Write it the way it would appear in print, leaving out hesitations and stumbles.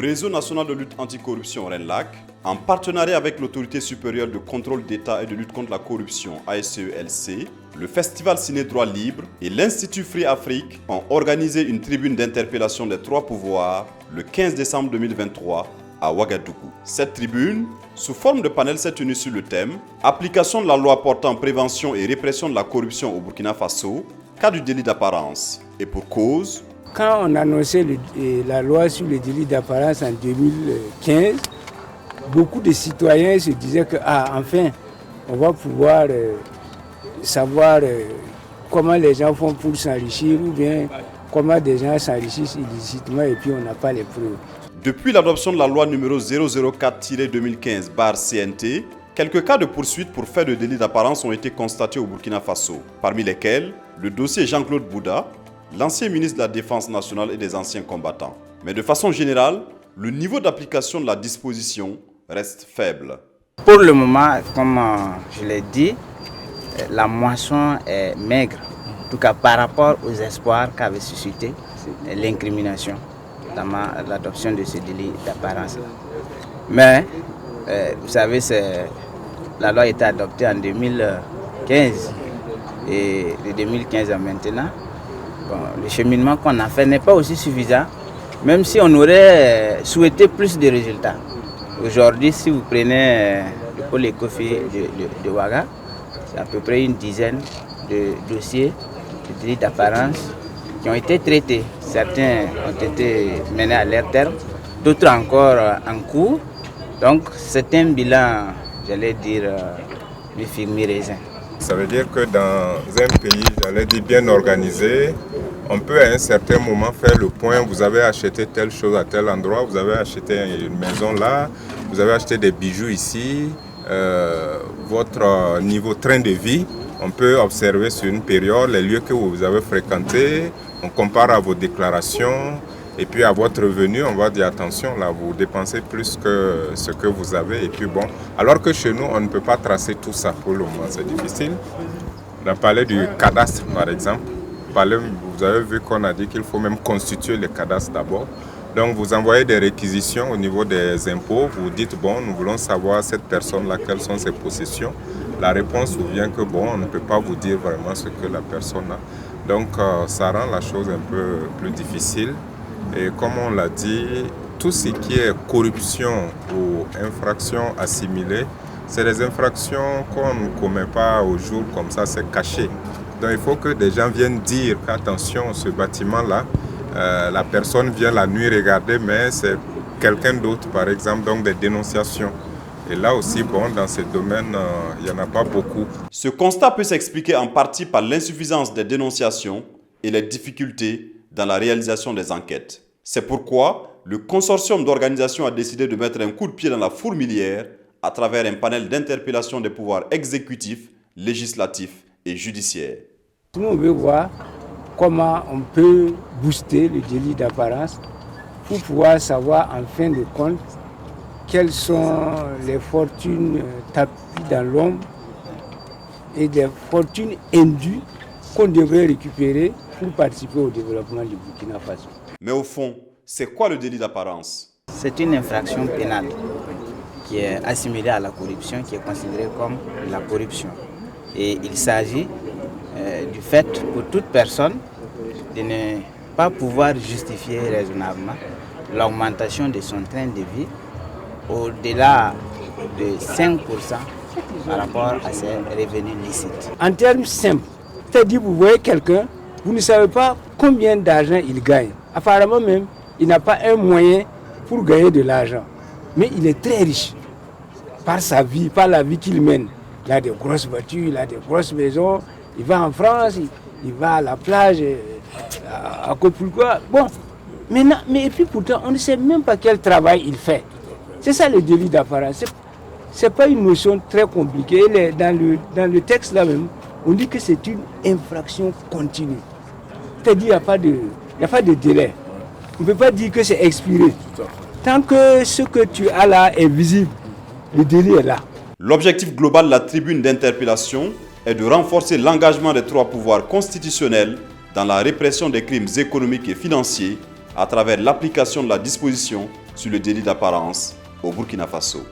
Réseau national de lutte anticorruption RENLAC, en partenariat avec l'Autorité supérieure de contrôle d'État et de lutte contre la corruption ASELC, le Festival Ciné Droit Libre et l'Institut Free Afrique ont organisé une tribune d'interpellation des trois pouvoirs le 15 décembre 2023 à Ouagadougou. Cette tribune, sous forme de panel, s'est tenue sur le thème « Application de la loi portant prévention et répression de la corruption au Burkina Faso, cas du délit d'apparence et pour cause ». Quand on annonçait la loi sur le délit d'apparence en 2015, beaucoup de citoyens se disaient que enfin, on va pouvoir savoir comment les gens font pour s'enrichir ou bien comment des gens s'enrichissent illicitement et puis on n'a pas les preuves. Depuis l'adoption de la loi numéro 004-2015/CNT, quelques cas de poursuite pour fait de délit d'apparence ont été constatés au Burkina Faso, parmi lesquels le dossier Jean-Claude Bouda, l'ancien ministre de la Défense nationale et des anciens combattants. Mais de façon générale, le niveau d'application de la disposition reste faible. Pour le moment, comme je l'ai dit, la moisson est maigre, en tout cas par rapport aux espoirs qu'avait suscité l'incrimination, notamment l'adoption de ce délit d'apparence. Mais, vous savez, la loi a été adoptée en 2015 et de 2015 à maintenant, le cheminement qu'on a fait n'est pas aussi suffisant, même si on aurait souhaité plus de résultats. Aujourd'hui, si vous prenez le pôle Écofi de Ouaga, c'est à peu près une dizaine de dossiers de délits d'apparence qui ont été traités. Certains ont été menés à leur terme, d'autres encore en cours. Donc c'est un bilan, j'allais dire, mi-raisin. Ça veut dire que dans un pays, j'allais dire, bien organisé, on peut à un certain moment faire le point. Vous avez acheté telle chose à tel endroit, vous avez acheté une maison là, vous avez acheté des bijoux ici, votre niveau train de vie, on peut observer sur une période les lieux que vous avez fréquentés, on compare à vos déclarations et puis à votre revenu, on va dire attention, là vous dépensez plus que ce que vous avez et puis bon. Alors que chez nous, on ne peut pas tracer tout ça pour le moment, c'est difficile. On a parlé du cadastre par exemple. Vous avez vu qu'on a dit qu'il faut même constituer le cadastre d'abord. Donc vous envoyez des réquisitions au niveau des impôts, vous dites bon, nous voulons savoir cette personne-là, quelles sont ses possessions. La réponse vous vient que bon, on ne peut pas vous dire vraiment ce que la personne a. Donc ça rend la chose un peu plus difficile. Et comme on l'a dit, tout ce qui est corruption ou infraction assimilée, c'est des infractions qu'on ne commet pas au jour comme ça, c'est caché. Donc il faut que des gens viennent dire qu'attention, ce bâtiment-là, la personne vient la nuit regarder, mais c'est quelqu'un d'autre, par exemple, donc des dénonciations. Et là aussi, bon, dans ce domaine, il n'y en a pas beaucoup. Ce constat peut s'expliquer en partie par l'insuffisance des dénonciations et les difficultés dans la réalisation des enquêtes. C'est pourquoi le consortium d'organisations a décidé de mettre un coup de pied dans la fourmilière à travers un panel d'interpellation des pouvoirs exécutifs, législatifs et judiciaires. Nous, on veut voir comment on peut booster le délit d'apparence pour pouvoir savoir en fin de compte quelles sont les fortunes tapies dans l'ombre et des fortunes indues qu'on devrait récupérer pour participer au développement du Burkina Faso. Mais au fond, c'est quoi le délit d'apparence? C'est une infraction pénale qui est assimilée à la corruption, qui est considérée comme la corruption. Et il s'agit du fait pour toute personne de ne pas pouvoir justifier raisonnablement l'augmentation de son train de vie au-delà de 5% par rapport à ses revenus licites. En termes simples, c'est-à-dire vous voyez quelqu'un, vous ne savez pas combien d'argent il gagne. Apparemment même, il n'a pas un moyen pour gagner de l'argent. Mais il est très riche par sa vie, par la vie qu'il mène. Il a des grosses voitures, il a des grosses maisons, il va en France, il va à la plage, à Copulcoa. Bon, maintenant, mais et puis pourtant, on ne sait même pas quel travail il fait. C'est ça le délit d'apparence. Ce n'est pas une notion très compliquée. Dans le texte là même, on dit que c'est une infraction continue. C'est-à-dire qu'il n'y a pas de délai. On ne peut pas dire que c'est expiré. Tant que ce que tu as là est visible, le délit est là. L'objectif global de la tribune d'interpellation est de renforcer l'engagement des trois pouvoirs constitutionnels dans la répression des crimes économiques et financiers à travers l'application de la disposition sur le délit d'apparence au Burkina Faso.